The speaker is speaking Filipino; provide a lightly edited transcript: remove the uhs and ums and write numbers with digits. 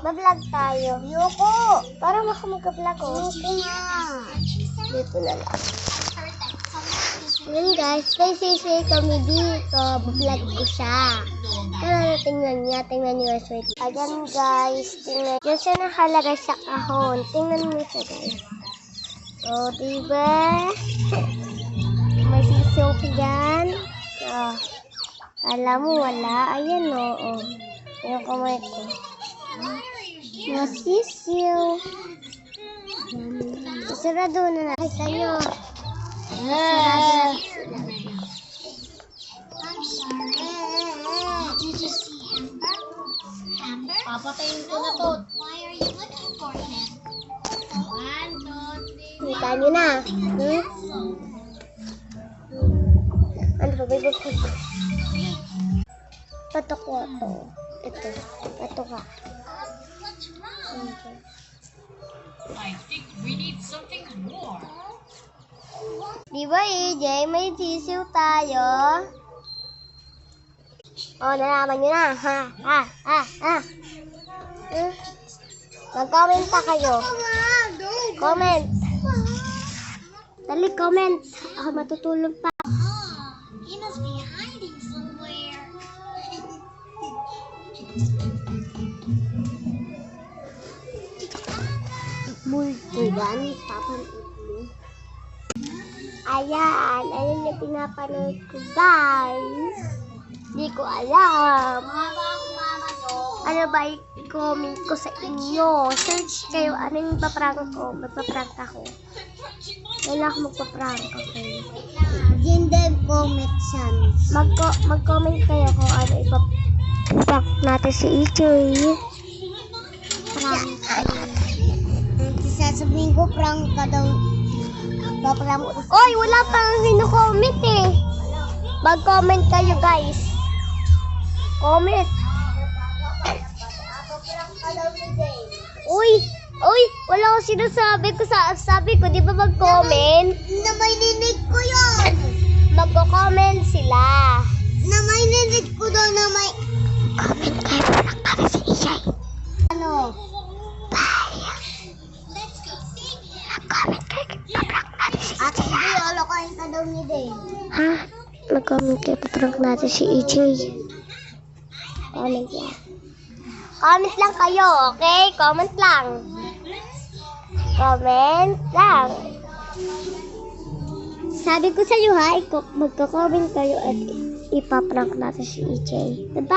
Ba-vlog tayo. Yoko! Parang ako mag-vlog ko. Yoko nga. Dito na lang. Yun guys, may sisay kami dito. Ba-vlog ko siya. Tara, tingnan niya yung sweet. Ayan guys, tingnan. Diyan siya nakalagay sa kahon. Tingnan mo siya guys. O, diba? May sisiw ka dyan. O, alam mo wala. Ayan o. Yung kamay ko. Masisiw. Sarado na nakita nyo. Sarado na sila. Papatayin ko na to. Why are you looking for him? 1, 2, 3. Kita nyo na. Ano ba? Baby ko. Patok ko ito. Ito. Patok ka. I think we need something more. Di ba EJ, may sisiw tayo? O, nalaman nyo na. Mag-comment pa kayo. Comment. Dali, comment. Ako matutulog pa. He must be hiding somewhere. Multo yan. Papanood. Ayan. Ayun yung pinapanood ko, guys. Di ko alam. Ano ba i-comment ko sa inyo? Search kayo. Ano yung paprank ko? Magpaprank ako. Wala ako magpaprank ako. Gender comment siyan. Mag-comment kayo kung ano ipaprank natin si EJ. Prank. Sasabihin ko prank ka daw. Paprank. Oy, wala pang sino-comment eh. Mag-comment kayo, guys. Comment. Uy, wala akong sinasabi ko sabi ko, di ba mag-comment? Na may ninig ko yun. Magko-comment sila. Na may ninig ko daw na may... Comment kayo, prank natin si EJ. Ano? Mag-comment kayo, prank natin si At hindi, alokain ka daw ni Day. Ha? Mag-comment kayo, prank natin si EJ. Comment lang. Comment lang kayo, okay? Comment lang. Comment lang. Sabi ko sa iyo ha, magko-comment kayo at ipaprank natin si EJ. Bye-bye!